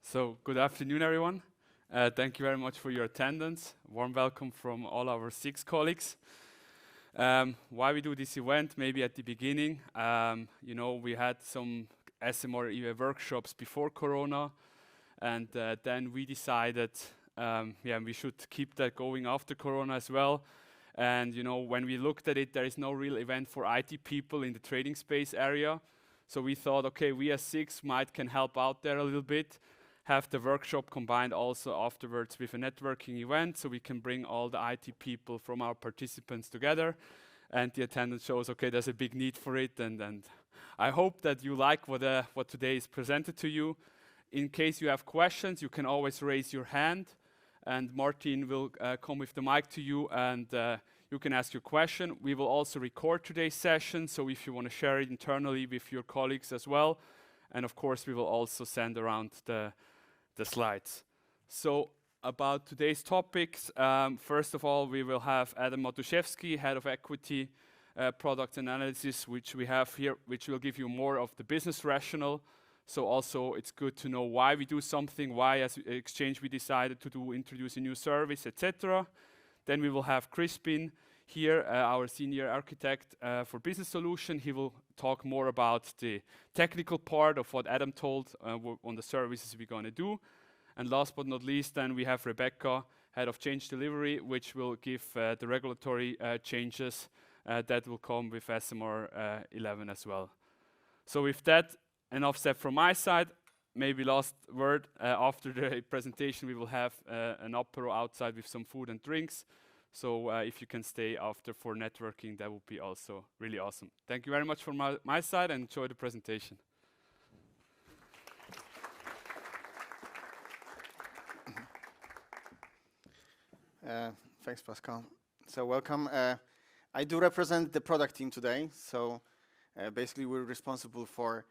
So, good afternoon, everyone. Thank you very much for your attendance. Warm welcome from all our 6 colleagues. Why we do this event, maybe at the beginning, we had some SMR11 workshops before Corona, and then we decided, we should keep that going after Corona as well. And when we looked at it, there is no real event for IT people in the trading space area. So we thought, okay, we as 6 can help out there a little bit, have the workshop combined also afterwards with a networking event, so we can bring all the IT people from our participants together. And the attendance shows, okay, there's a big need for it, and I hope that you like what today is presented to you. In case you have questions, you can always raise your hand, and Martin will come with the mic to you, and you can ask your question. We will also record today's session, so if you want to share it internally with your colleagues as well. And of course, we will also send around the slides. So about today's topics, first of all, we will have Adam Matuszewski, Head of Equity Product Analysis, which we have here, which will give you more of the business rationale. So also it's good to know why we do something, why as Exchange we decided to introduce a new service, etc. Then we will have Crispin here, our senior architect for business solution. He will talk more about the technical part of what Adam told on the services we're going to do. And last but not least, then we have Rebecca, head of change delivery, which will give the regulatory changes that will come with SMR11 as well. So with that, enough said from my side. Maybe last word, after the presentation we will have an apéro outside with some food and drinks. So if you can stay after for networking, that would be also really awesome. Thank you very much from my side, and enjoy the presentation. Thanks, Pascal. So welcome. I do represent the product team today. So basically we're responsible for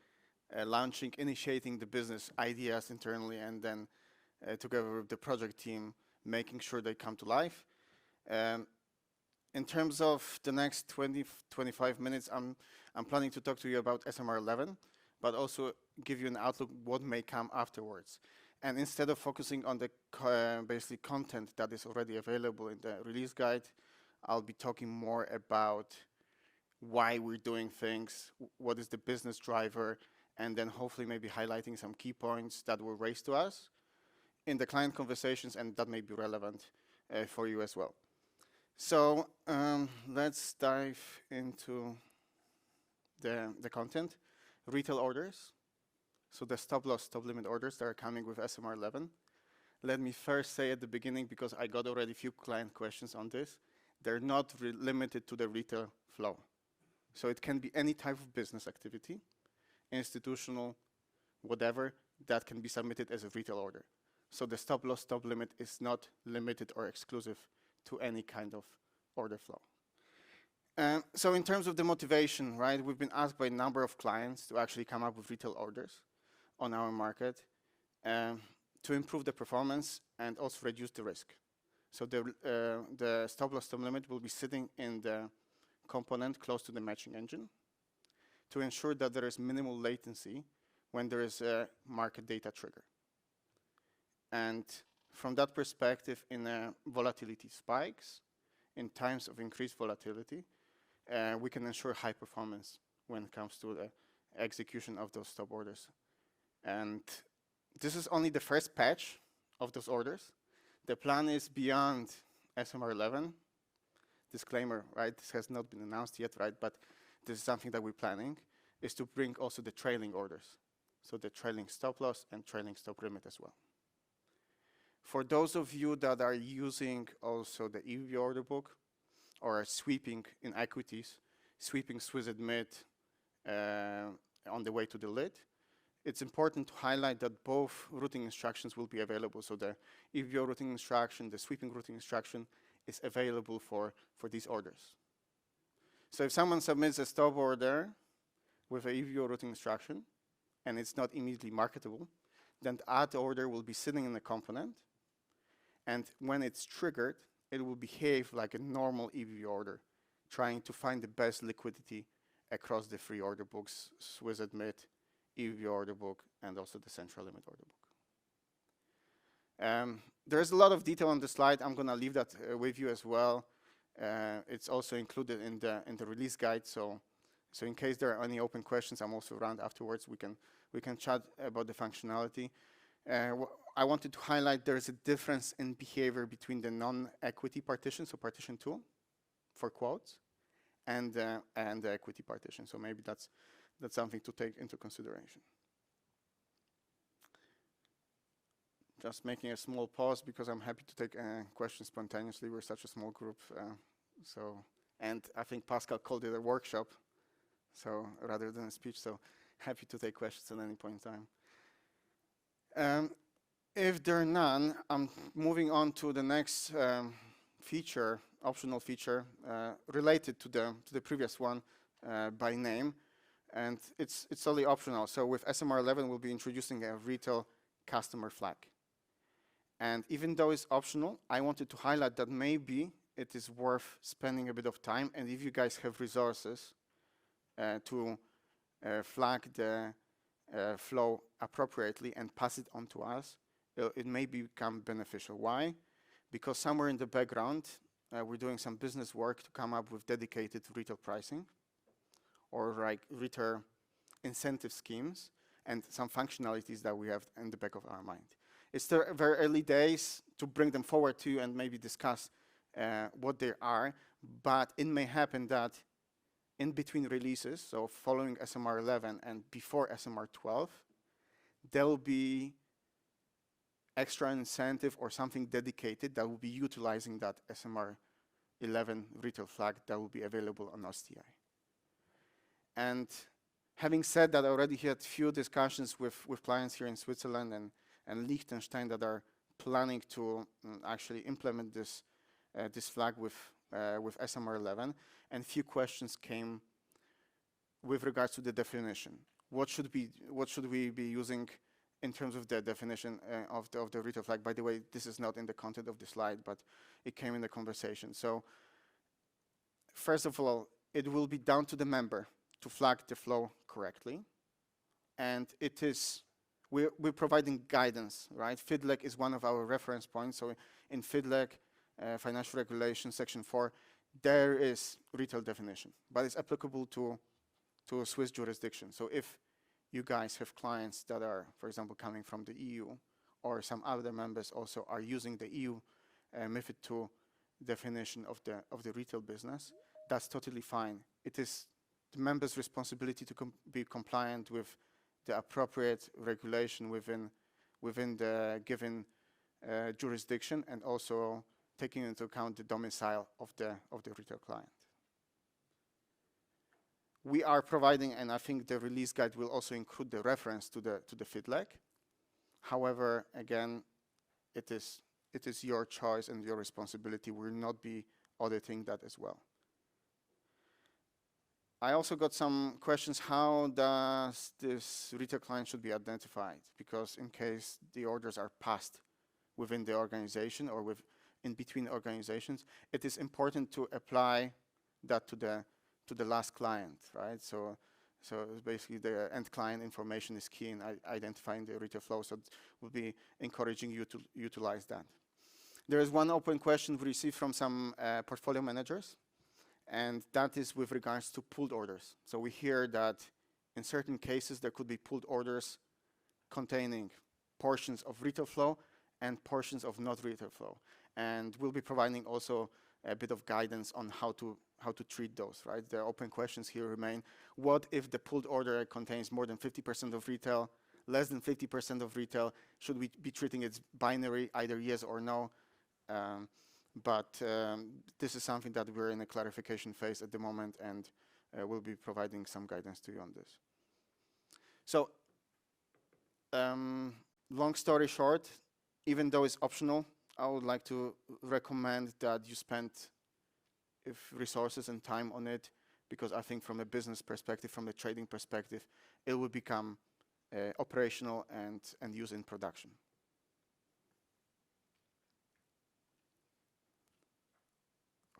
launching, initiating the business ideas internally, and then together with the project team, making sure they come to life. In terms of the next 20-25 minutes, I'm planning to talk to you about SMR11, but also give you an outlook what may come afterwards. And instead of focusing on the basically content that is already available in the release guide, I'll be talking more about why we're doing things, what is the business driver, and then hopefully maybe highlighting some key points that were raised to us in the client conversations, and that may be relevant for you as well. So let's dive into the content. Retail orders. So the stop loss, stop limit orders that are coming with SMR11. Let me first say at the beginning, because I got already a few client questions on this, they're not limited to the retail flow. So it can be any type of business activity, institutional, whatever, that can be submitted as a retail order. So the stop loss, stop limit is not limited or exclusive to any kind of order flow. So in terms of the motivation, right, we've been asked by a number of clients to actually come up with retail orders on our market to improve the performance and also reduce the risk. So the stop loss, stop limit will be sitting in the component close to the matching engine to ensure that there is minimal latency when there is a market data trigger. And from that perspective, in volatility spikes, in times of increased volatility, we can ensure high performance when it comes to the execution of those stop orders. And this is only the first patch of those orders. The plan is beyond SMR11. Disclaimer, right? This has not been announced yet, right? But this is something that we're planning, is to bring also the trailing orders. So the trailing stop loss and trailing stop limit as well. For those of you that are using also the EV order book or are sweeping in equities, sweeping Swiss admit on the way to the lid, it's important to highlight that both routing instructions will be available. So the EVO routing instruction, the sweeping routing instruction is available for these orders. So if someone submits a stop order with an EVO routing instruction and it's not immediately marketable, then the add order will be sitting in the component. And when it's triggered, it will behave like a normal EVO order, trying to find the best liquidity across the 3 order books, Swiss admit, EVO order book, and also the central limit order book. There's a lot of detail on the slide. I'm going to leave that with you as well. It's also included in the release guide. So in case there are any open questions, I'm also around afterwards. We can chat about the functionality. I wanted to highlight there's a difference in behavior between the non-equity partition, so partition 2 for quotes, and the equity partition. So maybe that's something to take into consideration. Just making a small pause because I'm happy to take questions spontaneously. We're such a small group, and I think Pascal called it a workshop, so rather than a speech. So happy to take questions at any point in time. If there are none, I'm moving on to the next feature, optional feature related to the previous one by name, and it's totally optional. So with SMR11, we'll be introducing a retail customer flag. And even though it's optional, I wanted to highlight that maybe it is worth spending a bit of time, and if you guys have resources to flag the flow appropriately and pass it on to us, it may become beneficial. Why? Because somewhere in the background, we're doing some business work to come up with dedicated retail pricing or like retail incentive schemes and some functionalities that we have in the back of our mind. It's still very early days to bring them forward to you and maybe discuss what they are, but it may happen that in between releases, so following SMR11 and before SMR12, there will be extra incentive or something dedicated that will be utilizing that SMR11 retail flag that will be available on STI. And having said that, I already had few discussions with clients here in Switzerland and Liechtenstein that are planning to actually implement this flag with SMR11, and few questions came with regards to the definition. What should we be using in terms of the definition of the retail flag? By the way, this is not in the content of the slide, but it came in the conversation. So first of all, it will be down to the member to flag the flow correctly, and it is we're providing guidance, right? FIDLEG is one of our reference points. So in FIDLEG, Financial Regulation, Section 4, there is retail definition, but it's applicable to a Swiss jurisdiction. So if you guys have clients that are, for example, coming from the EU, or some other members also are using the EU MiFID II definition of the retail business, that's totally fine. It is the member's responsibility to be compliant with the appropriate regulation within the given jurisdiction, and also taking into account the domicile of the retail client. We are providing, and I think the release guide will also include the reference to the FIDLEG. However, again, it is your choice and your responsibility. We will not be auditing that as well. I also got some questions. How does this retail client should be identified? Because in case the orders are passed within the organization or in between organizations, it is important to apply that to the last client, right? So basically the end client information is key in identifying the retail flow, so we'll be encouraging you to utilize that. There is one open question we received from some portfolio managers, and that is with regards to pooled orders. So we hear that in certain cases there could be pooled orders containing portions of retail flow and portions of not retail flow. And we'll be providing also a bit of guidance on how to treat those, right? The open questions here remain. What if the pooled order contains more than 50% of retail, less than 50% of retail? Should we be treating it binary, either yes or no? But this is something that we're in a clarification phase at the moment, and we'll be providing some guidance to you on this. So, long story short, even though it's optional, I would like to recommend that you spend resources and time on it, because I think from a business perspective, from a trading perspective, it will become operational and used in production.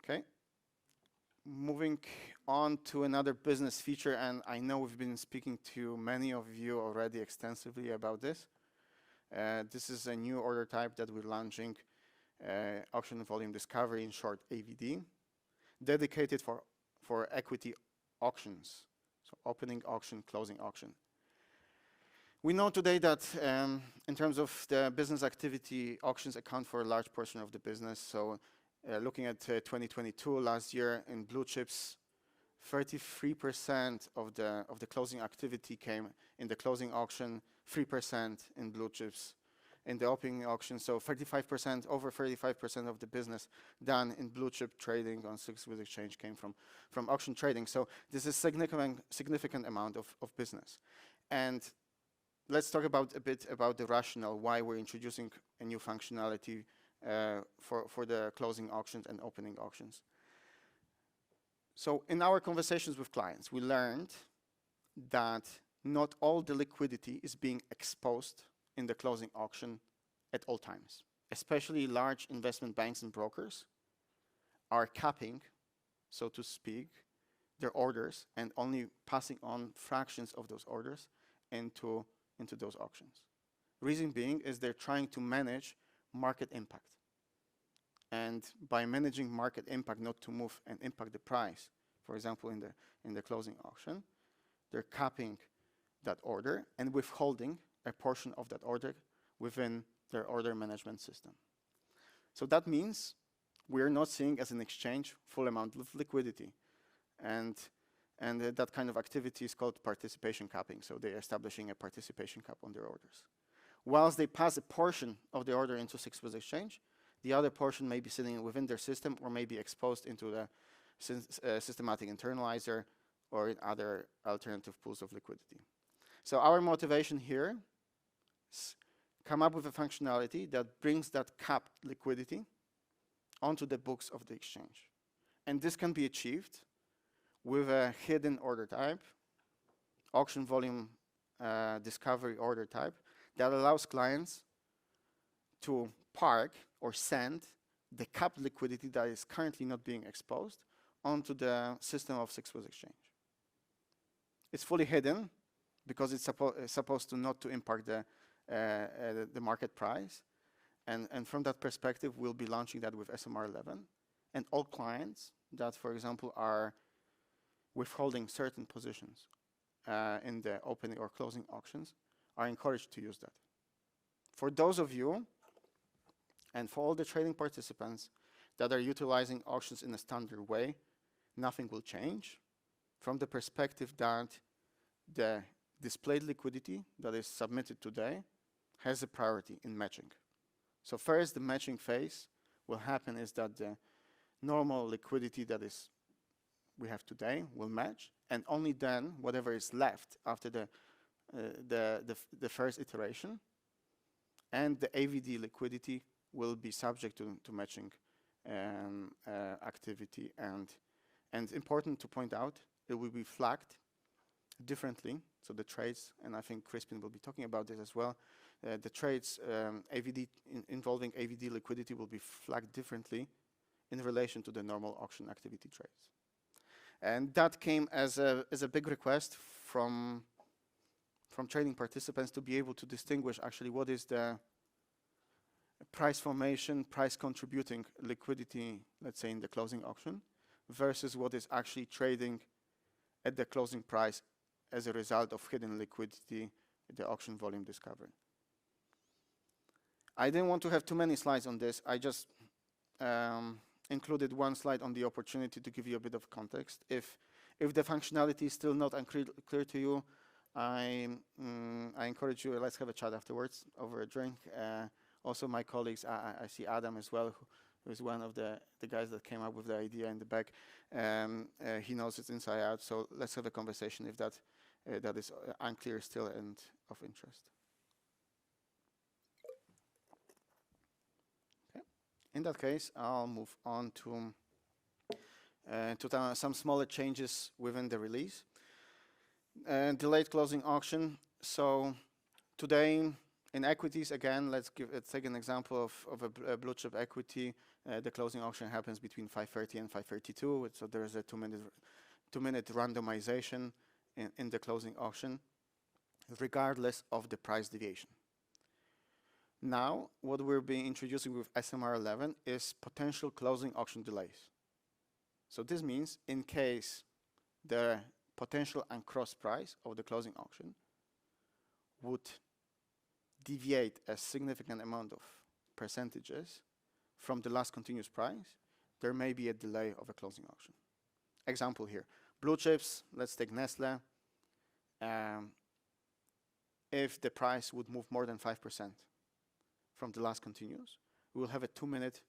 Okay, moving on to another business feature, and I know we've been speaking to many of you already extensively about this. This is a new order type that we're launching, auction volume discovery, in short AVD, dedicated for equity auctions, so opening auction, closing auction. We know today that in terms of the business activity, auctions account for a large portion of the business. So looking at 2022, last year in blue chips, 33% of the closing activity came in the closing auction, 3% in blue chips in the opening auction. So 35%, over 35% of the business done in blue chip trading on Swiss Exchange came from auction trading. So this is significant amount of business. And let's talk a bit about the rationale why we're introducing a new functionality for the closing auctions and opening auctions. So in our conversations with clients, we learned that not all the liquidity is being exposed in the closing auction at all times. Especially large investment banks and brokers are capping, so to speak, their orders and only passing on fractions of those orders into those auctions. Reason being is they're trying to manage market impact. And by managing market impact, not to move and impact the price, for example, in the closing auction, they're capping that order and withholding a portion of that order within their order management system. So that means we're not seeing as an exchange full amount of liquidity. And that kind of activity is called participation capping. So they're establishing a participation cap on their orders. Whilst they pass a portion of the order into Swiss Exchange, the other portion may be sitting within their system or may be exposed into the systematic internalizer or in other alternative pools of liquidity. So our motivation here is come up with a functionality that brings that capped liquidity onto the books of the exchange. And this can be achieved with a hidden order type, auction volume discovery order type, that allows clients to park or send the capped liquidity that is currently not being exposed onto the system of Swiss Exchange. It's fully hidden because it's supposed to not to impact the market price. And from that perspective, we'll be launching that with SMR11. And all clients that, for example, are withholding certain positions in the opening or closing auctions are encouraged to use that. For those of you and for all the trading participants that are utilizing auctions in a standard way, nothing will change from the perspective that the displayed liquidity that is submitted today has a priority in matching. So first, the matching phase will happen is that the normal liquidity that is we have today will match, and only then whatever is left after the first iteration and the AVD liquidity will be subject to matching activity. And important to point out, it will be flagged differently. So the trades, and I think Crispin will be talking about this as well, the trades AVD involving AVD liquidity will be flagged differently in relation to the normal auction activity trades. And that came as a big request from trading participants to be able to distinguish actually what is the price formation, price contributing liquidity, let's say in the closing auction, versus what is actually trading at the closing price as a result of hidden liquidity at the auction volume discovery. I didn't want to have too many slides on this. I just included one slide on the opportunity to give you a bit of context. If the functionality is still not clear to you, I encourage you, let's have a chat afterwards over a drink. Also my colleagues, I see Adam as well, who is one of the guys that came up with the idea in the back. He knows it's inside out, so let's have a conversation if that is unclear still and of interest. Okay. In that case, I'll move on to some smaller changes within the release. Delayed closing auction. So today in equities, again, let's take an example of a blue chip equity. The closing auction happens between 5:30 and 5:32. So there's a two-minute randomization in the closing auction, regardless of the price deviation. Now, what we're being introducing with SMR11 is potential closing auction delays. So this means in case the potential uncrossed price of the closing auction would deviate a significant amount of percentages from the last continuous price, there may be a delay of a closing auction. Example here, blue chips, let's take Nestle. If the price would move more than 5% from the last continuous, we will have a 2-minute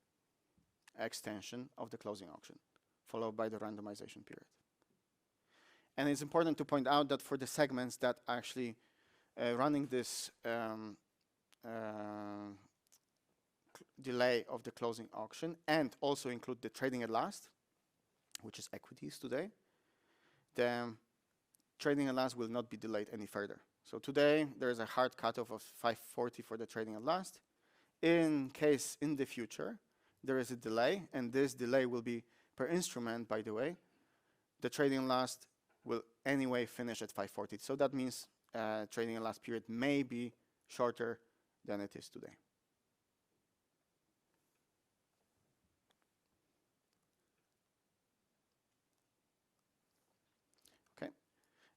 extension of the closing auction, followed by the randomization period. And it's important to point out that for the segments that actually running this delay of the closing auction and also include the trading at last, which is equities today, the trading at last will not be delayed any further. So today there is a hard cutoff of 540 for the trading at last. In case in the future there is a delay, and this delay will be per instrument, by the way, the trading at last will anyway finish at 540. So that means trading at last period may be shorter than it is today.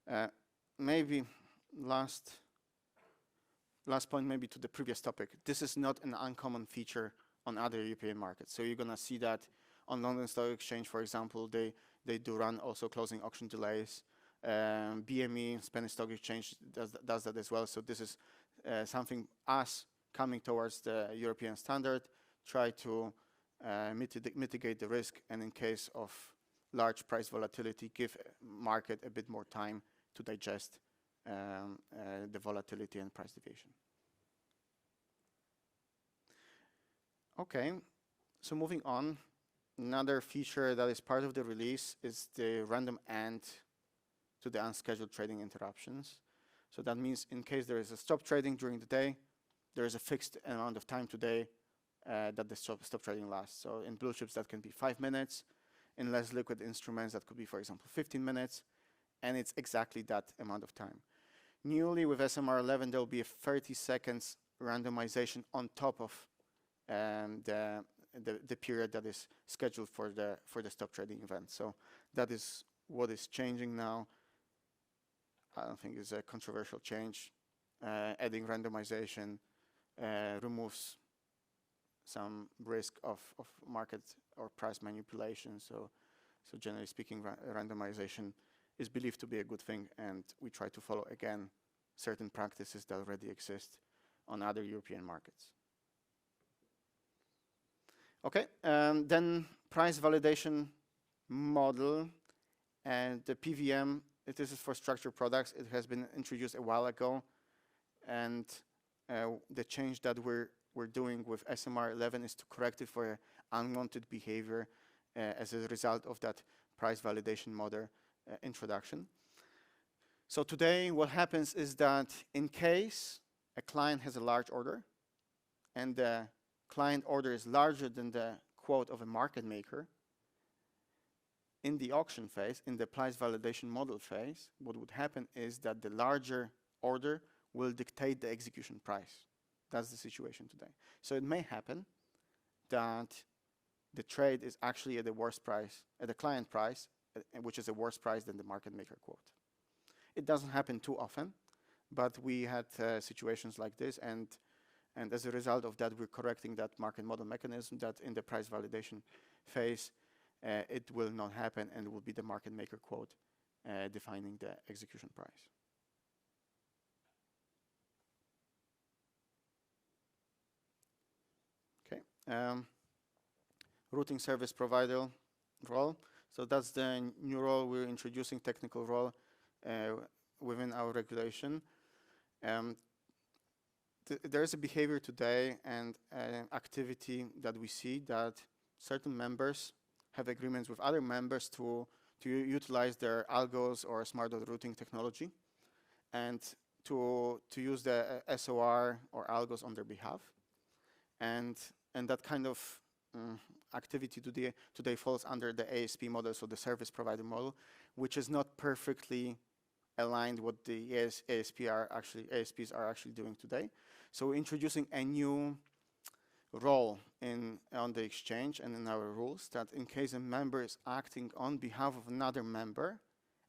Okay, maybe last point maybe to the previous topic. This is not an uncommon feature on other European markets. So you're gonna see that on London Stock Exchange, for example, they do run also closing auction delays. BME, Spanish Stock Exchange, does that as well. So this is something us coming towards the European standard, try to mitigate the risk, and in case of large price volatility, give market a bit more time to digest the volatility and price deviation. Okay, so moving on, another feature that is part of the release is the random end to the unscheduled trading interruptions. So that means in case there is a stop trading during the day, there is a fixed amount of time today that the stop trading lasts. So in blue chips that can be 5 minutes, in less liquid instruments that could be, for example, 15 minutes, and it's exactly that amount of time. Newly with SMR11 there will be a 30 seconds randomization on top of the period that is scheduled for the stop trading event. So that is what is changing now. I don't think it's a controversial change. Adding randomization removes some risk of market or price manipulation. So generally speaking, randomization is believed to be a good thing, and we try to follow again certain practices that already exist on other European markets. Okay, then price validation model and the PVM. This is for structured products. It has been introduced a while ago, and the change that we're doing with SMR11 is to correct it for unwanted behavior as a result of that price validation model introduction. So today what happens is that in case a client has a large order and the client order is larger than the quote of a market maker, in the auction phase, in the price validation model phase, what would happen is that the larger order will dictate the execution price. That's the situation today. So it may happen that the trade is actually at the worst price, at the client price, which is a worse price than the market maker quote. It doesn't happen too often, but we had situations like this, and as a result of that, we're correcting that market model mechanism that in the price validation phase, it will not happen, and it will be the market maker quote defining the execution price. Okay, routing service provider role. So that's the new role we're introducing, technical role within our regulation. There is a behavior today and activity that we see that certain members have agreements with other members to utilize their algos or smart routing technology and to use the SOR or algos on their behalf. And that kind of activity today falls under the ASP model, so the service provider model, which is not perfectly aligned what the ASPs are actually doing today. So we're introducing a new role on the exchange and in our rules, that in case a member is acting on behalf of another member,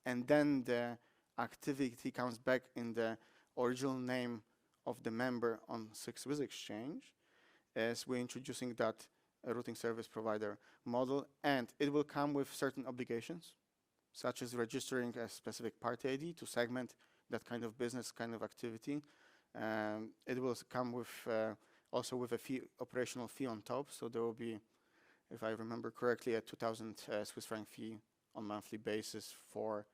and then the activity comes back in the original name of the member on Swiss exchange, as we're introducing that routing service provider model, and it will come with certain obligations, such as registering a specific party ID to segment that kind of business, kind of activity. It will come with also with a operational fee on top. So there will be, if I remember correctly, a 2,000 Swiss franc fee on monthly basis for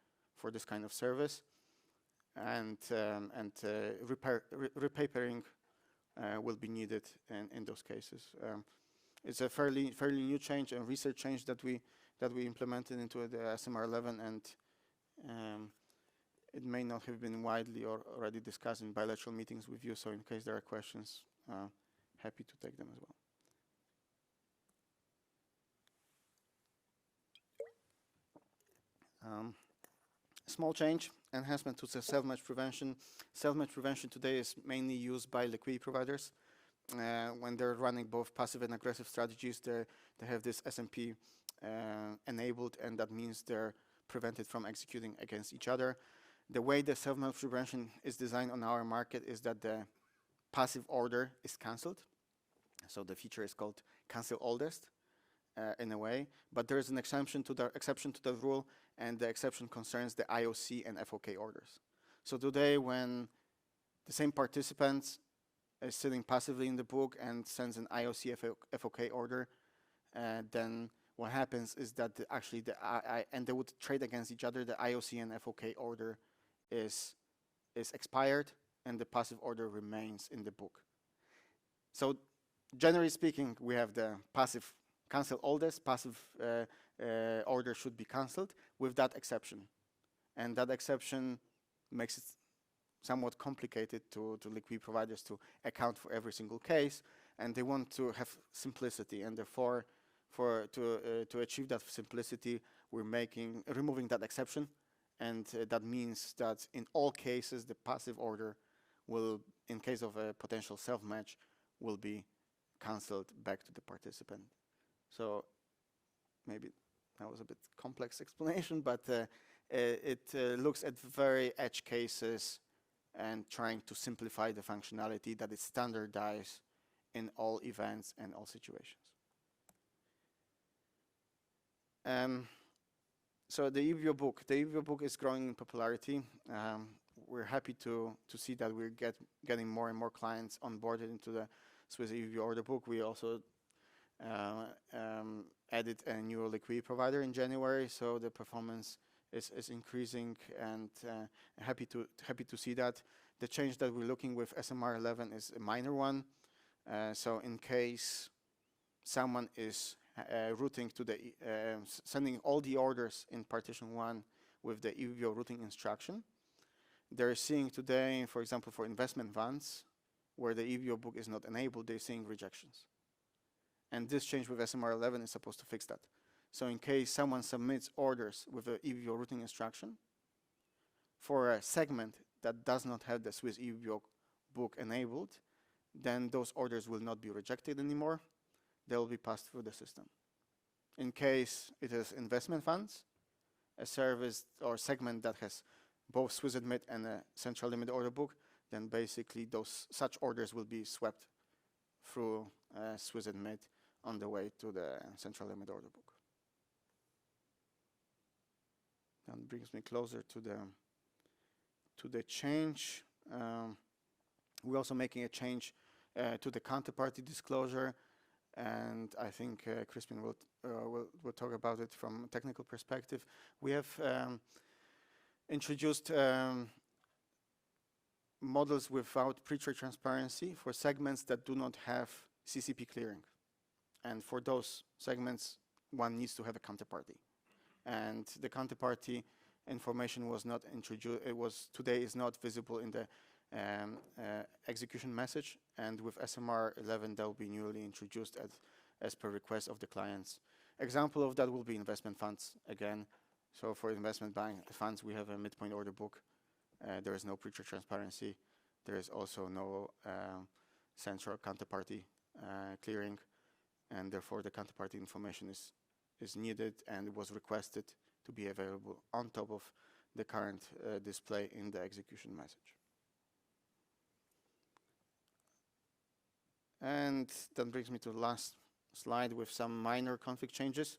this kind of service, and repapering will be needed in those cases. It's a fairly new change and research change that we implemented into the SMR11, and it may not have been widely or already discussed in bilateral meetings with you. So in case there are questions, happy to take them as well. Small change, enhancement to the self-match prevention. Self-match prevention today is mainly used by liquidity providers. When they're running both passive and aggressive strategies, they have this SMP enabled, and that means they're prevented from executing against each other. The way the self-match prevention is designed on our market is that the passive order is cancelled. So the feature is called cancel oldest in a way, but there is an exception to the rule, and the exception concerns the IOC and FOK orders. So today, when the same participant is sitting passively in the book and sends an IOC FOK order, then what happens is that and they would trade against each other. The IOC and FOK order is expired, and the passive order remains in the book. So generally speaking, we have the passive cancel oldest, passive order should be cancelled with that exception. And that exception makes it somewhat complicated to liquidity providers to account for every single case, and they want to have simplicity, and therefore to achieve that simplicity, we're removing that exception, and that means that in all cases the passive order will, in case of a potential self-match, will be cancelled back to the participant. So maybe that was a bit complex explanation, but it looks at very edge cases and trying to simplify the functionality that is standardized in all events and all situations. So the EVO book is growing in popularity. We're happy to see that we're getting more and more clients onboarded into the Swiss EVO order book. We also added a new liquidity provider in January, so the performance is increasing, and happy to see that. The change that we're looking with SMR11 is a minor one. So in case someone is routing to the sending all the orders in partition 1 with the EVO routing instruction, they're seeing today, for example, for investment funds, where the EVO book is not enabled, they're seeing rejections. And this change with SMR11 is supposed to fix that. So in case someone submits orders with the EVO routing instruction for a segment that does not have the Swiss EVO book enabled, then those orders will not be rejected anymore. They will be passed through the system. In case it is investment funds, a service or segment that has both Swiss admit and a central limit order book, then basically such orders will be swept through Swiss admit on the way to the central limit order book. That brings me closer to the change. We're also making a change to the counterparty disclosure, and I think Crispin will talk about it from a technical perspective. We have introduced models without pre-trade transparency for segments that do not have CCP clearing. And for those segments, one needs to have a counterparty. And the counterparty information was not introduced, today is not visible in the execution message, and with SMR11 that will be newly introduced as per request of the clients. Example of that will be investment funds again. So for investment bank funds, we have a midpoint order book, There is no pre-trade transparency. There is also no central counterparty clearing, and therefore the counterparty information is needed and was requested to be available on top of the current display in the execution message. And that brings me to the last slide with some minor config changes.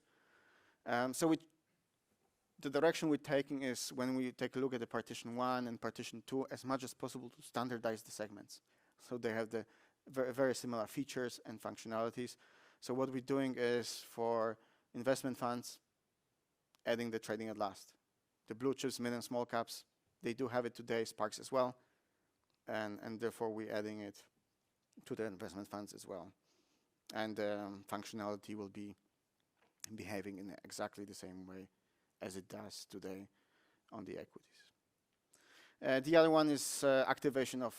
The direction we're taking is, when we take a look at the partition 1 and partition 2, as much as possible to standardize the segments. So they have the very similar features and functionalities. So what we're doing is, for investment funds, adding the trading at last. The blue chips, mid and small caps, they do have it today, Sparks as well. And therefore we're adding it to the investment funds as well. And functionality will be behaving in exactly the same way as it does today on the equities. The other one is activation of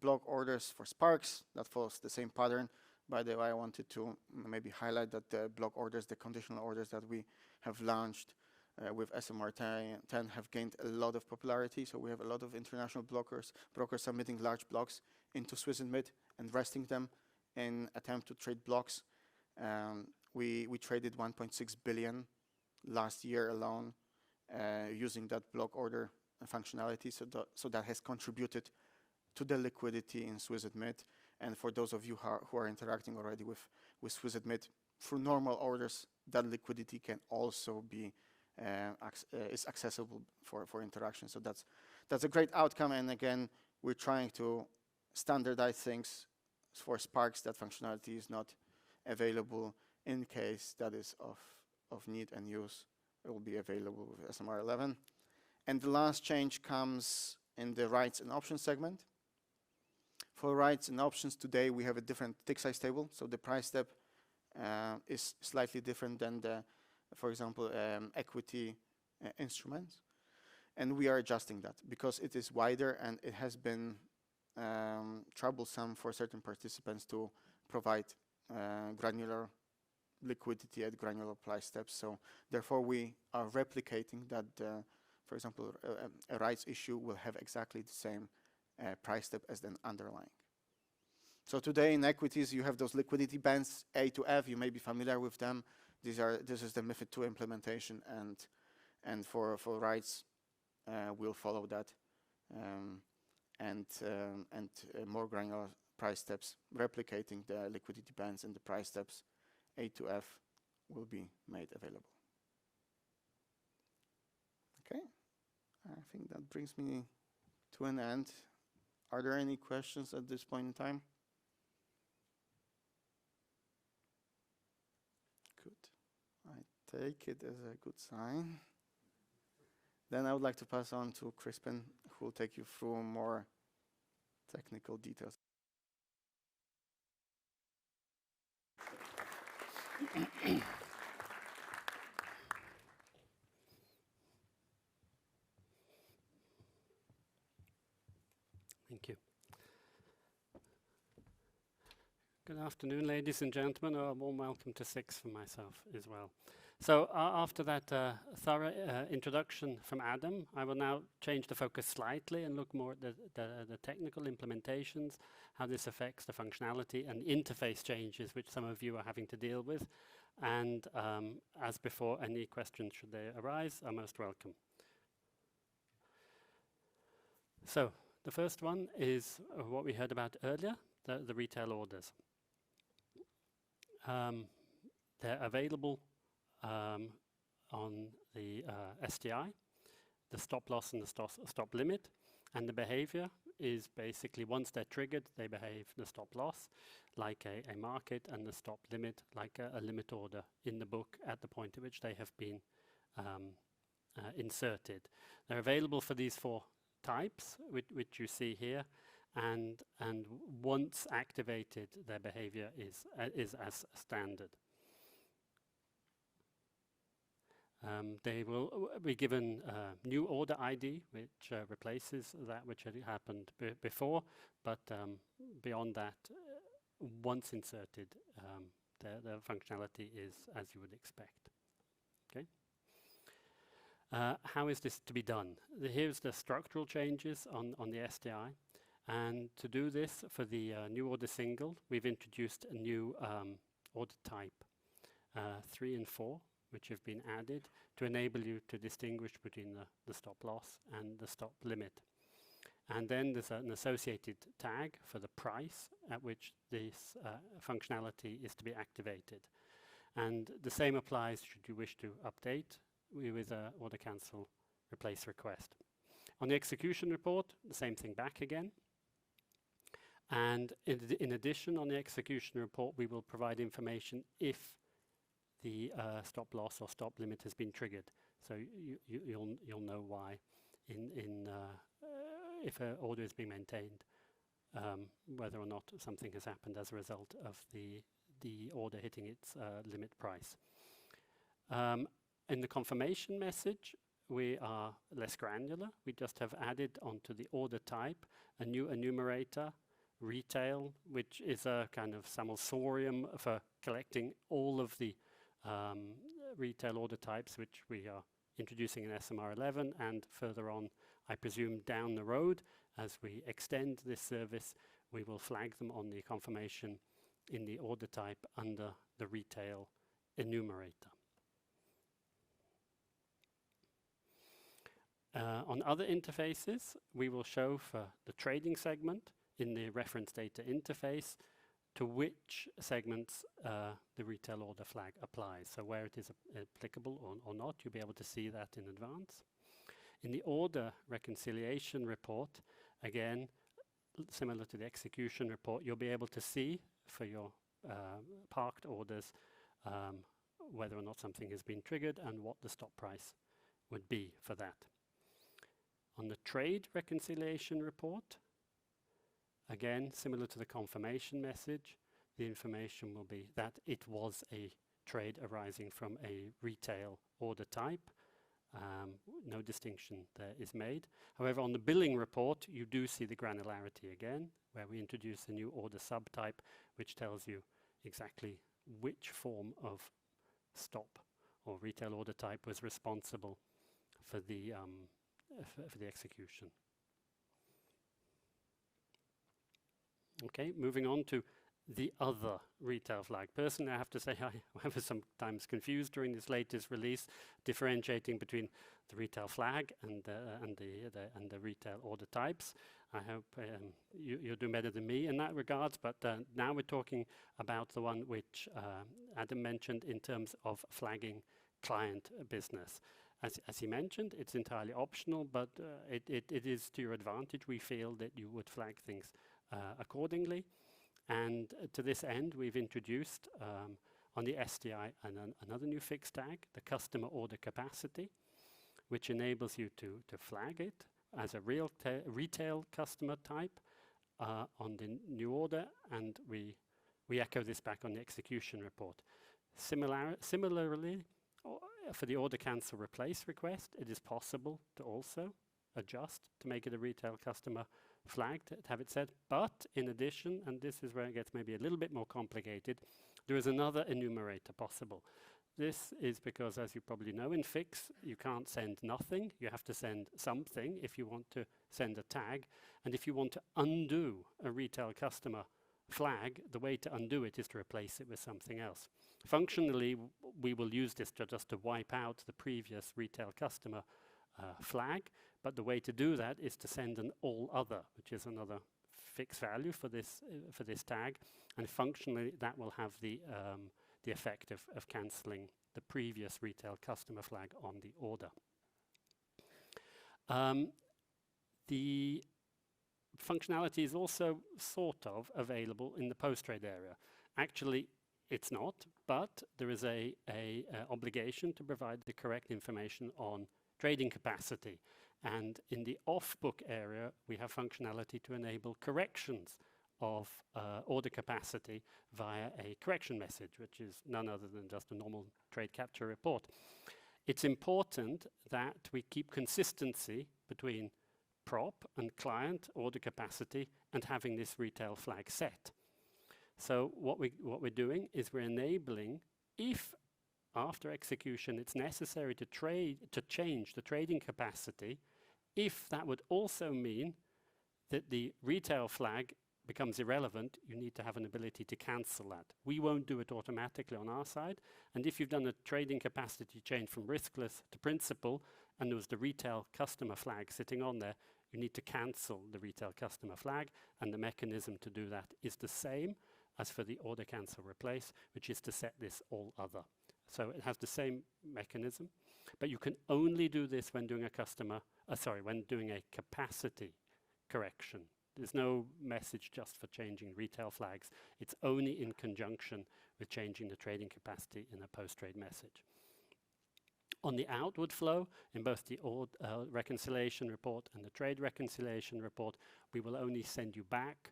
block orders for Sparks. That follows the same pattern. By the way, I wanted to maybe highlight that the block orders, the conditional orders that we have launched with SMR11 have gained a lot of popularity. So we have a lot of international brokers submitting large blocks into Swiss and Mid and resting them in attempt to trade blocks. We traded 1.6 billion last year alone using that block order functionality. So that has contributed to the liquidity in Swiss and Mid. And for those of you who are interacting already with Swiss and Mid through normal orders, that liquidity can also be is accessible for interaction. So that's a great outcome. And again, we're trying to standardize things for Sparks. That functionality is not available. In case that is of need and use, it will be available with SMR11. And the last change comes in the rights and options segment. For rights and options today, we have a different tick size table. So the price step is slightly different than the, for example, equity instruments. And we are adjusting that because it is wider and it has been troublesome for certain participants to provide granular liquidity at granular price steps. So therefore we are replicating that, for example, a rights issue will have exactly the same price step as the underlying. So today in equities you have those liquidity bands A to F. You may be familiar with them. This is the MiFID II implementation, and for rights we'll follow that, and more granular price steps replicating the liquidity bands and the price steps A to F will be made available. Okay, I think that brings me to an end. Are there any questions at this point in time? Good. I take it as a good sign. Then I would like to pass on to Crispin, who will take you through more technical details. Thank you. Good afternoon, ladies and gentlemen. A warm welcome to SIX from myself as well. So after that thorough introduction from Adam, I will now change the focus slightly and look more at the technical implementations, how this affects the functionality and interface changes which some of you are having to deal with. And as before, any questions should they arise are most welcome. So the first one is what we heard about earlier, the retail orders. They're available on the STI, the stop loss and the stop limit, and the behavior is basically once they're triggered, they behave the stop loss like a market and the stop limit like a limit order in the book at the point at which they have been inserted. They're available for these four types, which you see here, and once activated, their behavior is as standard. They will be given new order ID, which replaces that which had happened before, but beyond that, once inserted, the functionality is as you would expect. Okay. How is this to be done? Here's the structural changes on the SDI. And to do this, for the new order single, we've introduced a new order type, 3 and 4, which have been added to enable you to distinguish between the stop loss and the stop limit. And then there's an associated tag for the price at which this functionality is to be activated. And the same applies should you wish to update with an order cancel replace request. On the execution report, the same thing back again. And in addition, on the execution report, we will provide information if the stop loss or stop limit has been triggered. So you'll know why if an order is being maintained, whether or not something has happened as a result of the order hitting its limit price. In the confirmation message, we are less granular. We just have added onto the order type a new enumerator, retail, which is a kind of sammelsurium for collecting all of the retail order types, which we are introducing in SMR11, and further on, I presume down the road, as we extend this service, we will flag them on the confirmation in the order type under the retail enumerator. On other interfaces, we will show for the trading segment in the reference data interface to which segments the retail order flag applies. So where it is applicable or not, you'll be able to see that in advance. In the order reconciliation report, again, similar to the execution report, you'll be able to see for your parked orders whether or not something has been triggered and what the stop price would be for that. On the trade reconciliation report, again, similar to the confirmation message, the information will be that it was a trade arising from a retail order type. No distinction there is made. However, on the billing report, you do see the granularity again, where we introduce a new order subtype, which tells you exactly which form of stop or retail order type was responsible for the execution. Okay, moving on to the other retail flag. Personally, I have to say I was sometimes confused during this latest release, differentiating between the retail flag and the retail order types. I hope you'll do better than me in that regards, but now we're talking about the one which Adam mentioned in terms of flagging client business. As he mentioned, it's entirely optional, but it is to your advantage. We feel that you would flag things accordingly. And to this end, we've introduced on the SDI another new fixed tag, the customer order capacity, which enables you to flag it as a retail customer type on the new order, and we echo this back on the execution report. Similarly, for the order cancel replace request, it is possible to also adjust to make it a retail customer flag, to have it said. But in addition, and this is where it gets maybe a little bit more complicated, there is another enumerator possible. This is because, as you probably know, in Fix, you can't send nothing. You have to send something if you want to send a tag. And if you want to undo a retail customer flag, the way to undo it is to replace it with something else. Functionally, we will use this just to wipe out the previous retail customer flag, but the way to do that is to send an all other, which is another fixed value for this tag, and functionally that will have the effect of cancelling the previous retail customer flag on the order. The functionality is also sort of available in the post-trade area. Actually, it's not, but there is a obligation to provide the correct information on trading capacity. And in the off-book area, we have functionality to enable corrections of order capacity via a correction message, which is none other than just a normal trade capture report. It's important that we keep consistency between prop and client order capacity and having this retail flag set. So what we're doing is we're enabling, if after execution, it's necessary to change the trading capacity, if that would also mean that the retail flag becomes irrelevant, you need to have an ability to cancel that. We won't do it automatically on our side. And if you've done a trading capacity change from riskless to principal, and there was the retail customer flag sitting on there, you need to cancel the retail customer flag. And the mechanism to do that is the same as for the order cancel replace, which is to set this all other. So it has the same mechanism, but you can only do this when doing when doing a capacity correction. There's no message just for changing retail flags. It's only in conjunction with changing the trading capacity in a post-trade message. On the outward flow, in both the reconciliation report and the trade reconciliation report, we will only send you back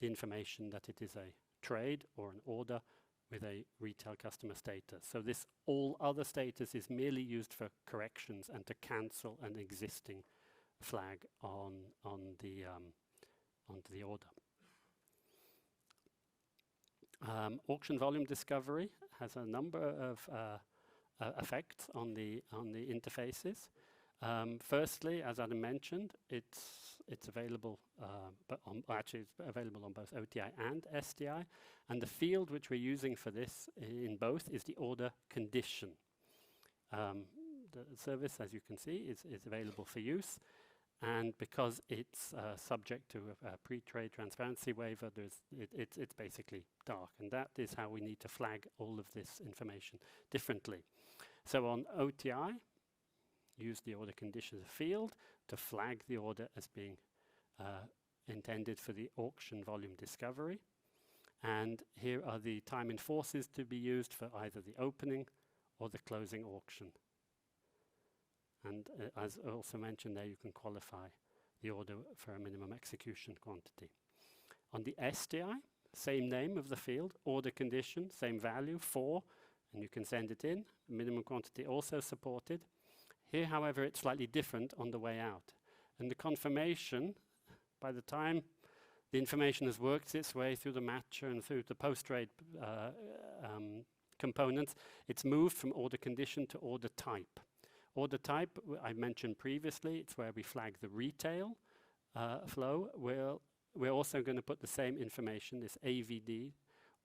the information that it is a trade or an order with a retail customer status. So this all other status is merely used for corrections and to cancel an existing flag onto the order. Auction volume discovery has a number of effects on the interfaces. Firstly, as Adam mentioned, it's available, actually it's available on both OTI and STI, and the field which we're using for this in both is the order condition. The service, as you can see, is available for use, and because it's subject to a pre-trade transparency waiver, it's basically dark, and that is how we need to flag all of this information differently. So on OTI, use the order conditions field to flag the order as being intended for the auction volume discovery. And here are the time in forces to be used for either the opening or the closing auction. And as also mentioned there, you can qualify the order for a minimum execution quantity. On the STI, same name of the field, order condition, same value, 4, and you can send it in. Minimum quantity also supported. Here, however, it's slightly different on the way out. And the confirmation, by the time the information has worked its way through the matcher and through the post-trade components, it's moved from order condition to order type. Order type, I mentioned previously, it's where we flag the retail flow. We're also going to put the same information, this AVD,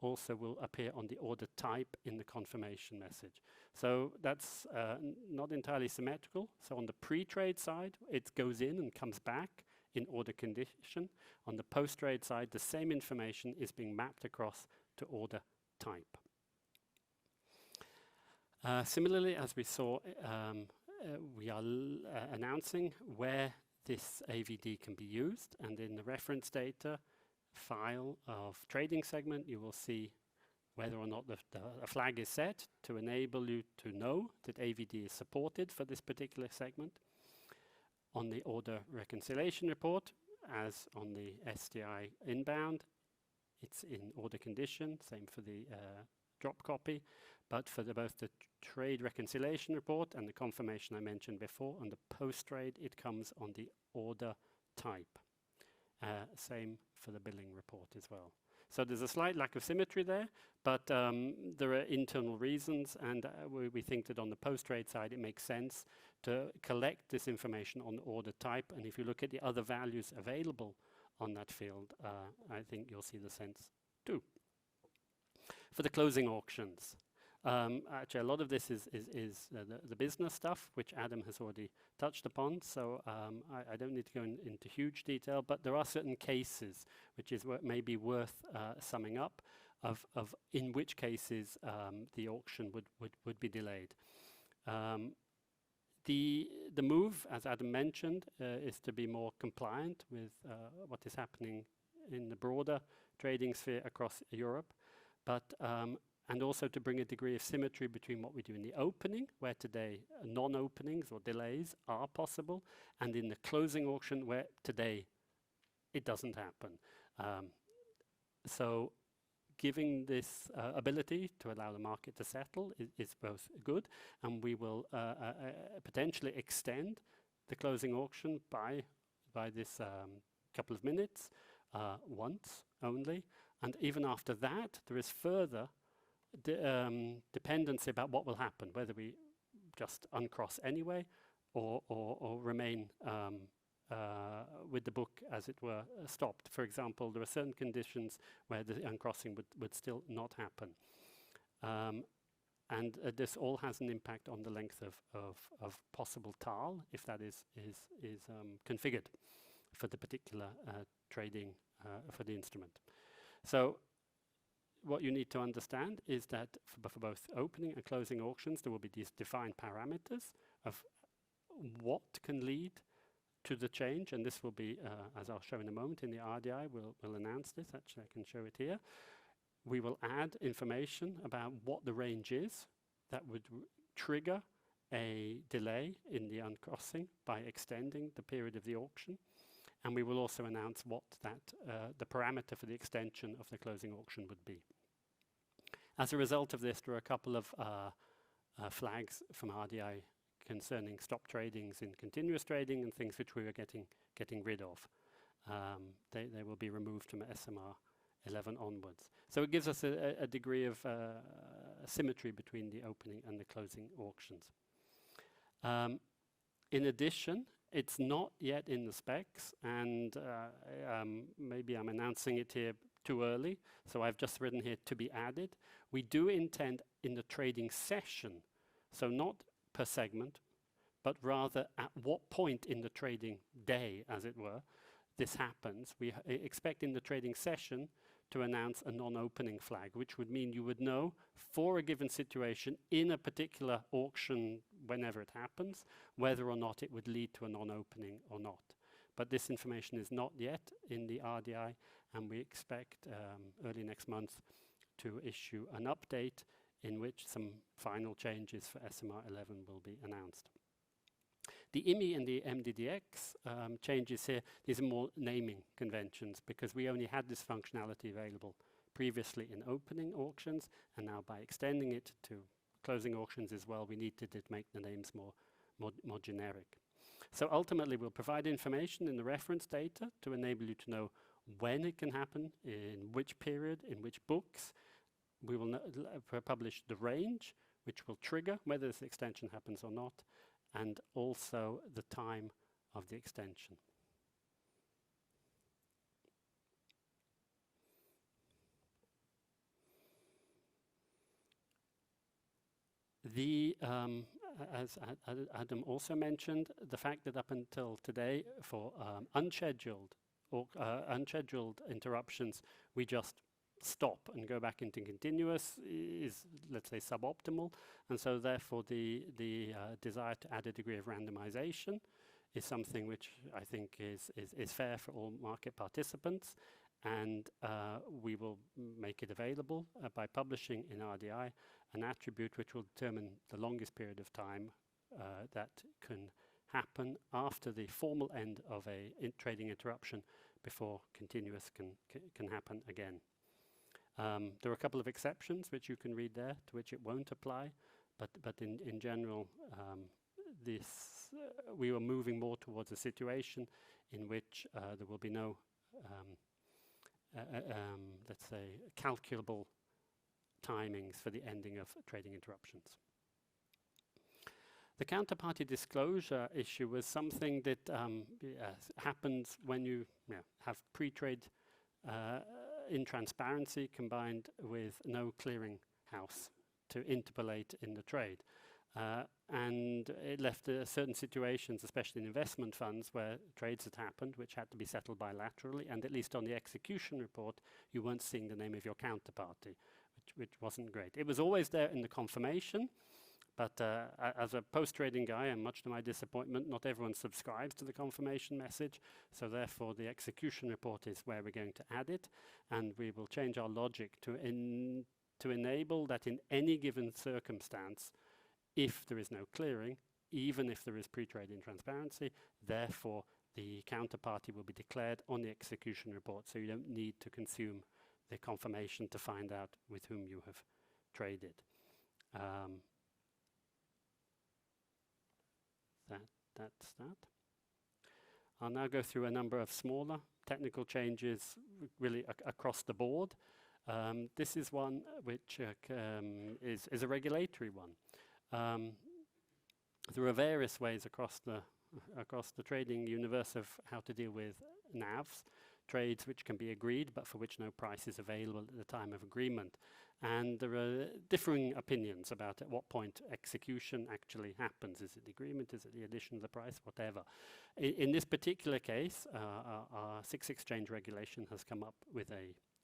also will appear on the order type in the confirmation message. So that's not entirely symmetrical. So on the pre-trade side, it goes in and comes back in order condition. On the post-trade side, the same information is being mapped across to order type. Similarly, as we saw, we are announcing where this AVD can be used, and in the reference data file of trading segment, you will see whether or not the flag is set to enable you to know that AVD is supported for this particular segment. On the order reconciliation report, as on the STI inbound, it's in order condition, same for the drop copy, but for both the trade reconciliation report and the confirmation I mentioned before, on the post-trade, it comes on the order type. Same for the billing report as well. So there's a slight lack of symmetry there, but there are internal reasons, and we think that on the post-trade side, it makes sense to collect this information on the order type, and if you look at the other values available on that field, I think you'll see the sense too. For the closing auctions, actually a lot of this is the business stuff, which Adam has already touched upon, so I don't need to go into huge detail, but there are certain cases which is maybe worth summing up of in which cases the auction would be delayed. The move, as Adam mentioned, is to be more compliant with what is happening in the broader trading sphere across Europe, but and also to bring a degree of symmetry between what we do in the opening, where today non-openings or delays are possible, and in the closing auction, where today it doesn't happen. So giving this ability to allow the market to settle is both good, and we will potentially extend the closing auction by this couple of minutes, once only, and even after that, there is further dependency about what will happen, whether we just uncross anyway or remain with the book, as it were, stopped. For example, there are certain conditions where the uncrossing would still not happen. And this all has an impact on the length of possible TAL, if that is configured for the particular trading for the instrument. So what you need to understand is that for both opening and closing auctions, there will be these defined parameters of what can lead to the change, and this will be, as I'll show in a moment, in the RDI, we'll announce this. Actually, I can show it here. We will add information about what the range is that would trigger a delay in the uncrossing by extending the period of the auction. And we will also announce what the parameter for the extension of the closing auction would be. As a result of this, there are a couple of flags from RDI concerning stop tradings in continuous trading and things which we were getting rid of. They will be removed from SMR11 onwards. So it gives us a degree of symmetry between the opening and the closing auctions. In addition, it's not yet in the specs, and maybe I'm announcing it here too early, so I've just written here to be added. We do intend in the trading session, so not per segment, but rather at what point in the trading day, as it were, this happens. We expect in the trading session to announce a non-opening flag, which would mean you would know for a given situation in a particular auction, whenever it happens, whether or not it would lead to a non-opening or not. But this information is not yet in the RDI, and we expect early next month to issue an update in which some final changes for SMR11 will be announced. The IMI and the MDDX changes here, these are more naming conventions, because we only had this functionality available previously in opening auctions, and now by extending it to closing auctions as well, we needed to make the names more generic. So ultimately, we'll provide information in the reference data to enable you to know when it can happen, in which period, in which books. We will publish the range, which will trigger whether this extension happens or not, and also the time of the extension. As Adam also mentioned, the fact that up until today, for unscheduled interruptions, we just stop and go back into continuous is, let's say, suboptimal, and so therefore the desire to add a degree of randomization is something which I think is fair for all market participants, and we will make it available by publishing in RDI an attribute which will determine the longest period of time that can happen after the formal end of a trading interruption before continuous can happen again. There are a couple of exceptions which you can read there to which it won't apply, but in general we were moving more towards a situation in which there will be no let's say calculable timings for the ending of trading interruptions. The counterparty disclosure issue was something that happens when you have pre-trade intransparency combined with no clearing house to interpolate in the trade. And it left certain situations, especially in investment funds, where trades had happened which had to be settled bilaterally, and at least on the execution report you weren't seeing the name of your counterparty, which wasn't great. It was always there in the confirmation, but as a post-trading guy, and much to my disappointment, not everyone subscribes to the confirmation message, so therefore the execution report is where we're going to add it, and we will change our logic to enable that in any given circumstance, if there is no clearing, even if there is pre-trade intransparency, therefore the counterparty will be declared on the execution report, so you don't need to consume the confirmation to find out with whom you have traded. That's that. I'll now go through a number of smaller technical changes really across the board. This is one which is a regulatory one. There are various ways across the trading universe of how to deal with NAVs, trades which can be agreed but for which no price is available at the time of agreement. And there are differing opinions about at what point execution actually happens. Is it the agreement? Is it the addition of the price? Whatever. In this particular case, our SIX exchange regulation has come up with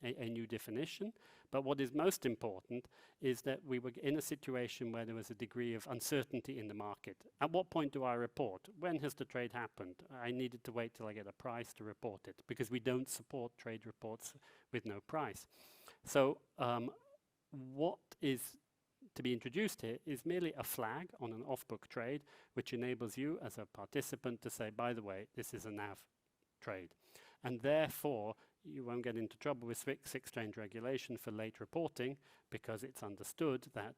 a new definition. But what is most important is that we were in a situation where there was a degree of uncertainty in the market. At what point do I report? When has the trade happened? I needed to wait till I get a price to report it, because we don't support trade reports with no price. So what is to be introduced here is merely a flag on an off-book trade, which enables you as a participant to say, by the way, this is a NAV trade. And therefore, you won't get into trouble with SWIX exchange regulation for late reporting, because it's understood that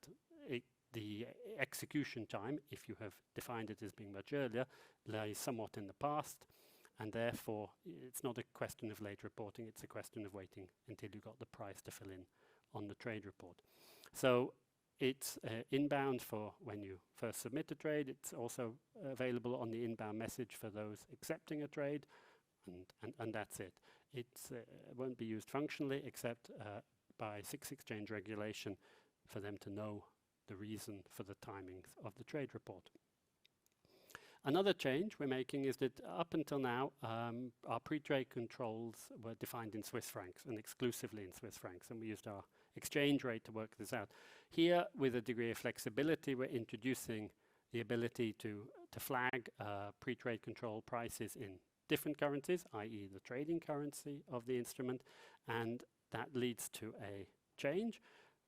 the execution time, if you have defined it as being much earlier, lies somewhat in the past, and therefore it's not a question of late reporting, it's a question of waiting until you got the price to fill in on the trade report. So it's inbound for when you first submit a trade. It's also available on the inbound message for those accepting a trade, and that's it. It won't be used functionally except by SIX exchange regulation for them to know the reason for the timings of the trade report. Another change we're making is that up until now, our pre-trade controls were defined in Swiss francs and exclusively in Swiss francs, and we used our exchange rate to work this out. Here, with a degree of flexibility, we're introducing the ability to flag pre-trade control prices in different currencies, i.e. the trading currency of the instrument, and that leads to a change,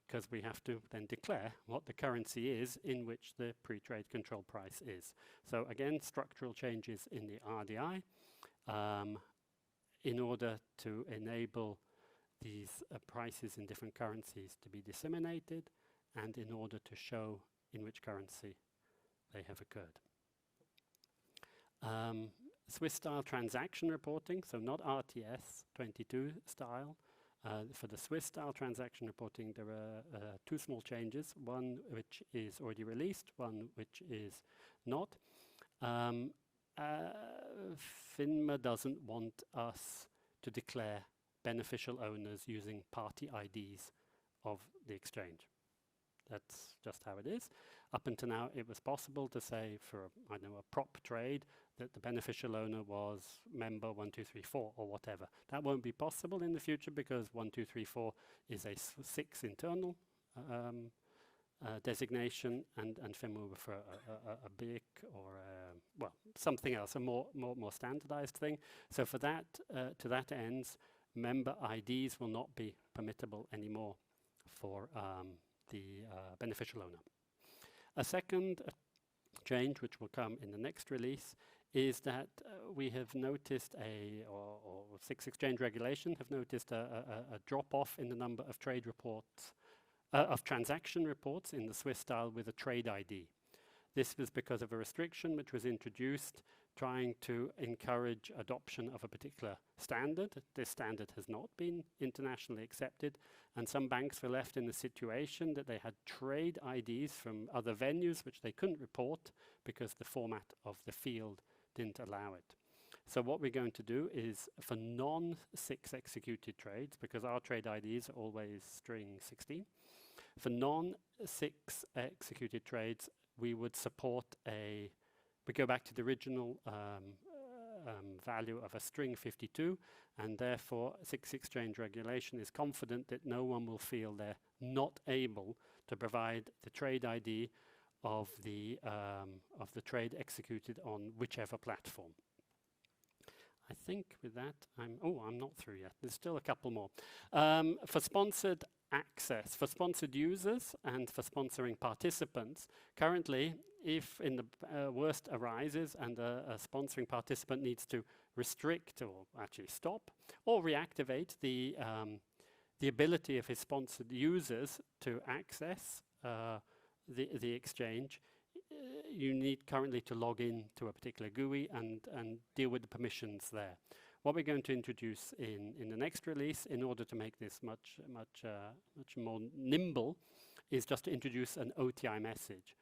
because we have to then declare what the currency is in which the pre-trade control price is. So again, structural changes in the RDI in order to enable these prices in different currencies to be disseminated, and in order to show in which currency they have occurred. Swiss style transaction reporting, so not RTS 22 style. For the Swiss style transaction reporting, there are two small changes, one which is already released, one which is not. FINMA doesn't want us to declare beneficial owners using party IDs of the exchange. That's just how it is. Up until now, it was possible to say for, I don't know, a prop trade that the beneficial owner was member 1234 or whatever. That won't be possible in the future, because 1234 is a SIX internal designation, and FINMA will prefer a BIC or well, something else, a more standardized thing. So for that, to that ends, member IDs will not be permittable anymore for the beneficial owner. A second change, which will come in the next release, is that we have noticed or SIX exchange regulation have noticed a drop-off in the number of trade reports, of transaction reports in the Swiss style with a trade ID. This was because of a restriction which was introduced trying to encourage adoption of a particular standard. This standard has not been internationally accepted, and some banks were left in the situation that they had trade IDs from other venues which they couldn't report because the format of the field didn't allow it. So what we're going to do is, for non-SIX executed trades, because our trade IDs are always string 16, for non-SIX executed trades, we would support we go back to the original value of a string 52, and therefore SIX exchange regulation is confident that no one will feel they're not able to provide the trade ID of the trade executed on whichever platform. I think with that, I'm not through yet. There's still a couple more. For sponsored access, for sponsored users and for sponsoring participants, currently, if in the worst arises and a sponsoring participant needs to restrict or actually stop or reactivate the ability of his sponsored users to access the exchange, you need currently to log in to a particular GUI and deal with the permissions there. What we're going to introduce in the next release, in order to make this much more nimble, is just to introduce an OTI message,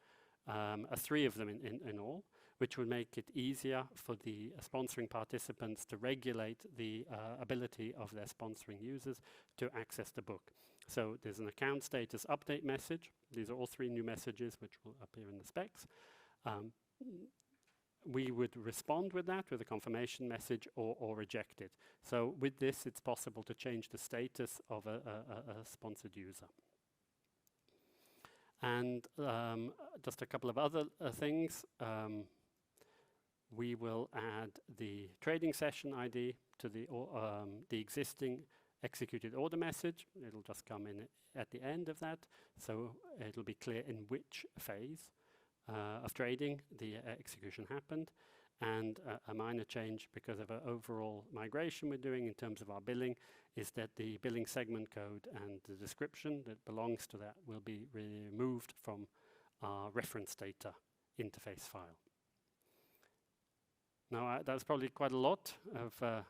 3 of them in all, which will make it easier for the sponsoring participants to regulate the ability of their sponsoring users to access the book. So there's an account status update message. These are all 3 new messages which will appear in the specs. We would respond with that with a confirmation message or reject it. So with this, it's possible to change the status of a sponsored user. And just a couple of other things. We will add the trading session ID to the existing executed order message. It'll just come in at the end of that, so it'll be clear in which phase of trading the execution happened. And a minor change because of an overall migration we're doing in terms of our billing is that the billing segment code and the description that belongs to that will be removed from our reference data interface file. Now, that's probably quite a lot of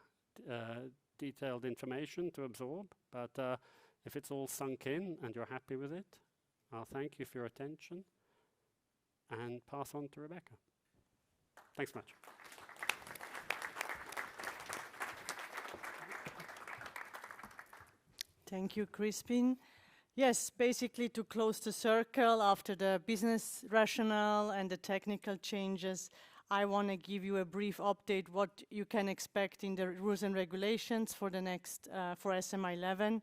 detailed information to absorb, but if it's all sunk in and you're happy with it, I'll thank you for your attention and pass on to Rebecca. Thanks much. Thank you, Crispin. Yes, basically to close the circle after the business rationale and the technical changes, I want to give you a brief update what you can expect in the rules and regulations for the next, for SMR11.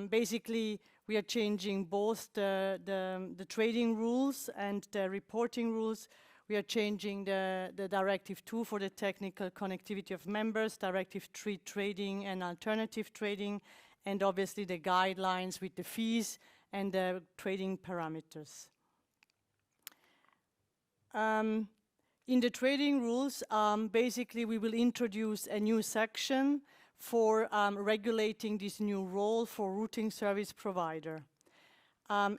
Basically, we are changing both the trading rules and the reporting rules. We are changing the Directive 2 for the technical connectivity of members, Directive 3 trading and alternative trading, and obviously the guidelines with the fees and the trading parameters. In the trading rules, basically we will introduce a new section for regulating this new role for routing service provider.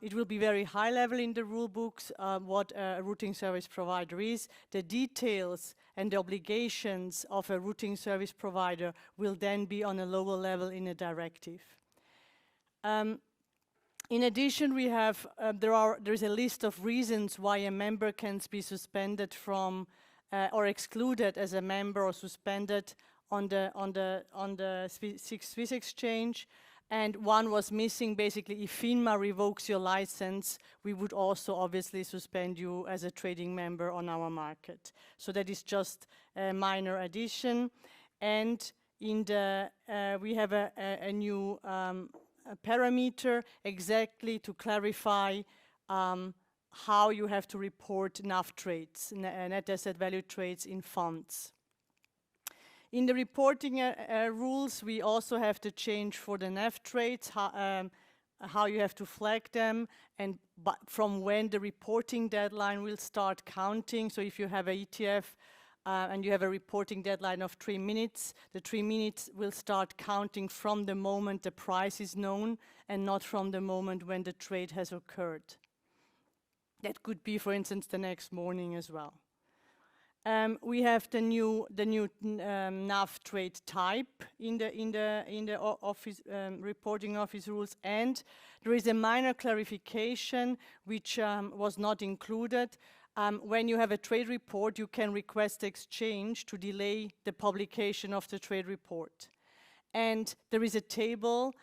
It will be very high level in the rule books, what a routing service provider is. The details and the obligations of a routing service provider will then be on a lower level in a directive. In addition, we have there is a list of reasons why a member can be suspended from or excluded as a member or suspended on the Swiss exchange. And one was missing. Basically, if FINMA revokes your license, we would also obviously suspend you as a trading member on our market. So that is just a minor addition. And in the we have a new a parameter exactly to clarify how you have to report NAV trades, net asset value trades in funds. In the reporting rules, we also have to change for the NAV trades, how you have to flag them, and from when the reporting deadline will start counting. So if you have an ETF and you have a reporting deadline of 3 minutes, the 3 minutes will start counting from the moment the price is known and not from the moment when the trade has occurred. That could be, for instance, the next morning as well. We have the new NAV trade type in the office reporting office rules, and there is a minor clarification which was not included. When you have a trade report, you can request exchange to delay the publication of the trade report. And there is a table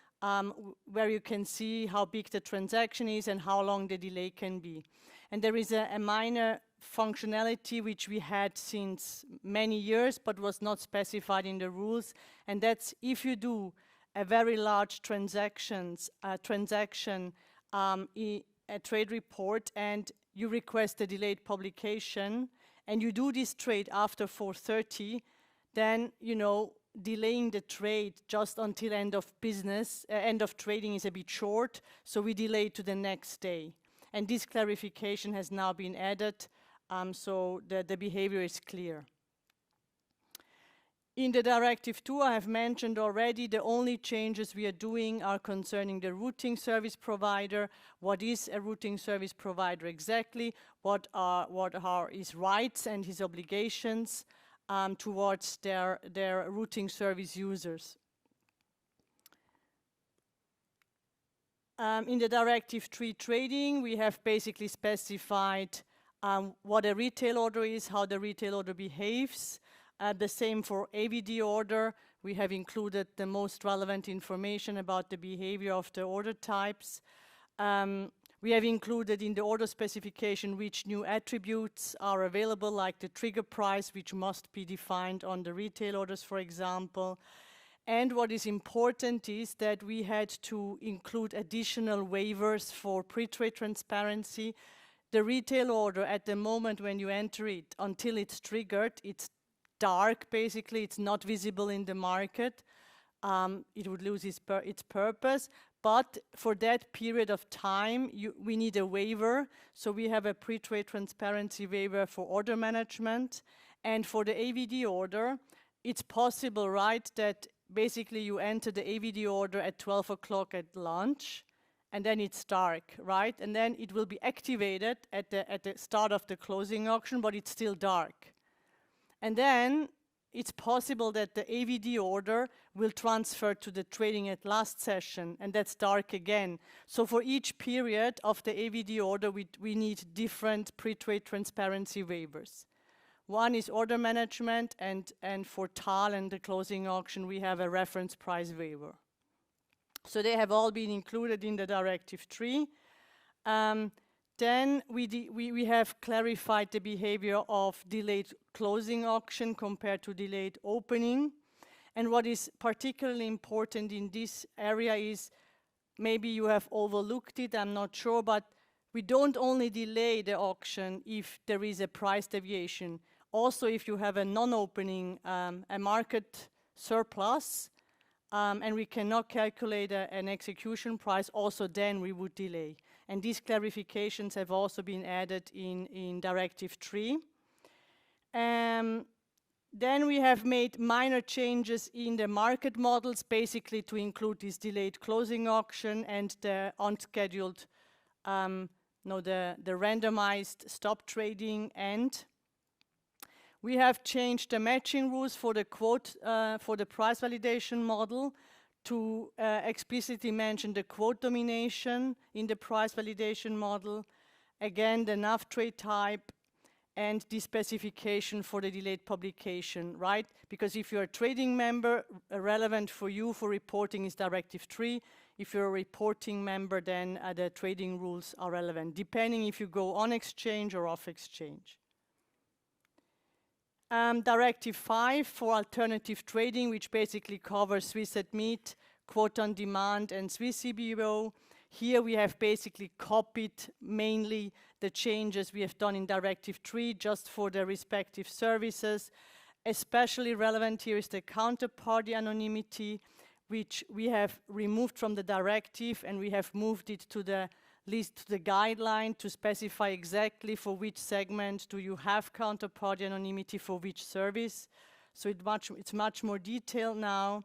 where you can see how big the transaction is and how long the delay can be. And there is a minor functionality which we had since many years but was not specified in the rules, and that's if you do a very large transaction, a trade report, and you request a delayed publication, and you do this trade after 4:30, then, you know, delaying the trade just until end of business, end of trading is a bit short, so we delay to the next day. And this clarification has now been added, so the behavior is clear. In the Directive 2, I have mentioned already, the only changes we are doing are concerning the routing service provider. What is a routing service provider exactly? What are his rights and his obligations? towards their routing service users. In the Directive 3 trading, we have basically specified what a retail order is, how the retail order behaves. The same for AVD order. We have included the most relevant information about the behavior of the order types. We have included in the order specification which new attributes are available, like the trigger price, which must be defined on the retail orders, for example. And what is important is that we had to include additional waivers for pre-trade transparency. The retail order, at the moment when you enter it, until it's triggered, it's dark, basically. It's not visible in the market. It would lose its purpose. But for that period of time, we need a waiver. So we have a pre-trade transparency waiver for order management. And for the AVD order, it's possible, right, that basically you enter the AVD order at 12 o'clock at lunch, and then it's dark, right? And then it will be activated at the start of the closing auction, but it's still dark. And then it's possible that the AVD order will transfer to the trading at last session, and that's dark again. So for each period of the AVD order, we need different pre-trade transparency waivers. One is order management, and for TAL and the closing auction, we have a reference price waiver. So they have all been included in the Directive 3. Then we have clarified the behavior of delayed closing auction compared to delayed opening. And what is particularly important in this area is, maybe you have overlooked it, I'm not sure, but we don't only delay the auction if there is a price deviation. Also, if you have a non-opening, a market surplus, and we cannot calculate an execution price, also then we would delay. And these clarifications have also been added in Directive 3. Then we have made minor changes in the market models, basically to include this delayed closing auction and the unscheduled, the randomized stop trading end. We have changed the matching rules for the quote, for the price validation model to explicitly mention the quote domination in the price validation model. Again, the NAV trade type and the specification for the delayed publication, right? Because if you're a trading member, relevant for you for reporting is Directive 3. If you're a reporting member, then the trading rules are relevant, depending if you go on exchange or off exchange. Directive 5 for alternative trading, which basically covers Swiss at Meet, Quote on Demand, and Swiss CBO. Here we have basically copied mainly the changes we have done in Directive 3 just for the respective services. Especially relevant here is the counterparty anonymity, which we have removed from the directive, and we have moved it to the list, to the guideline, to specify exactly for which segment do you have counterparty anonymity for which service. So it's much more detailed now.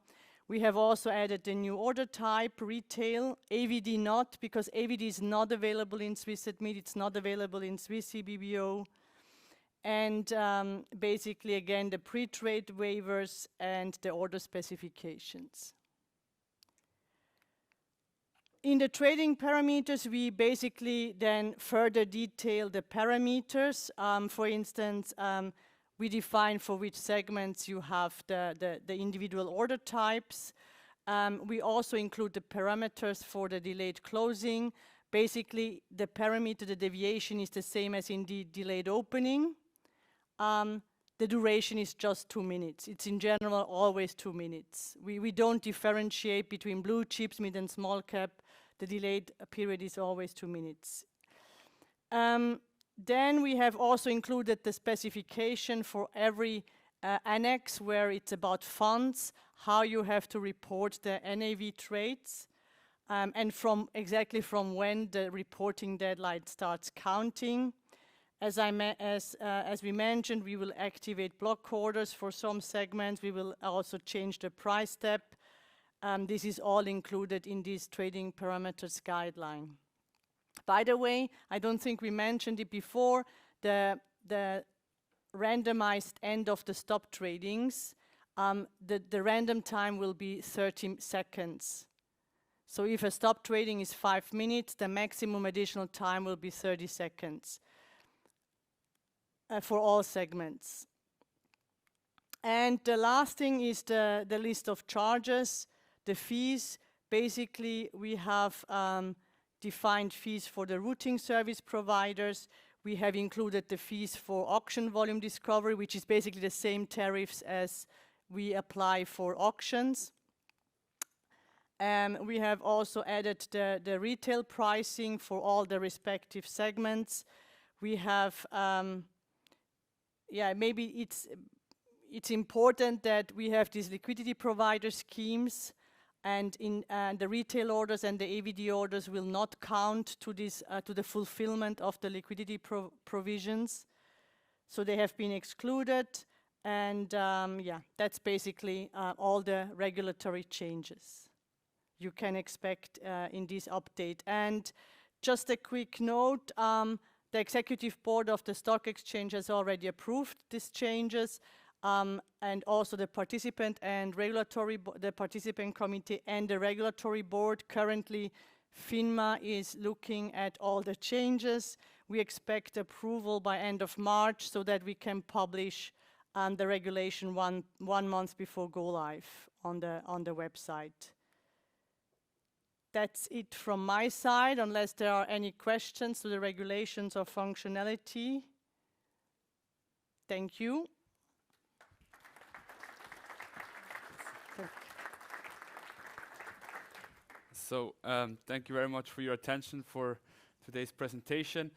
We have also added the new order type, retail, AVD not, because AVD is not available in Swiss Admit, it's not available in Swiss CBBO. And basically, again, the pre-trade waivers and the order specifications. In the trading parameters, we basically then further detail the parameters. For instance, we define for which segments you have the individual order types. We also include the parameters for the delayed closing. Basically, the parameter, the deviation is the same as in the delayed opening. The duration is just 2 minutes. It's in general always 2 minutes. We don't differentiate between blue chips, mid and small cap. The delayed period is always 2 minutes. Then we have also included the specification for every annex where it's about funds, how you have to report the NAV trades, and exactly from when the reporting deadline starts counting. As we mentioned, we will activate block orders for some segments. We will also change the price step. This is all included in this trading parameters guideline. By the way, I don't think we mentioned it before, the randomized end of the stop tradings, the random time will be 30 seconds. So if a stop trading is 5 minutes, the maximum additional time will be 30 seconds for all segments. And the last thing is the list of charges, the fees. Basically, we have defined fees for the routing service providers. We have included the fees for auction volume discovery, which is basically the same tariffs as we apply for auctions. We have also added the retail pricing for all the respective segments. We have, maybe it's important that we have these liquidity provider schemes, and in the retail orders and the AVD orders will not count to this to the fulfillment of the liquidity provisions. So they have been excluded, and that's basically all the regulatory changes you can expect in this update. And just a quick note, the executive board of the stock exchange has already approved these changes, and also the participant and regulatory, the participant committee and the regulatory board. Currently, FINMA is looking at all the changes. We expect approval by end of March so that we can publish the regulation one month before go live on the website. That's it from my side, unless there are any questions to the regulations or functionality. Thank you. So thank you very much for your attention for today's presentation.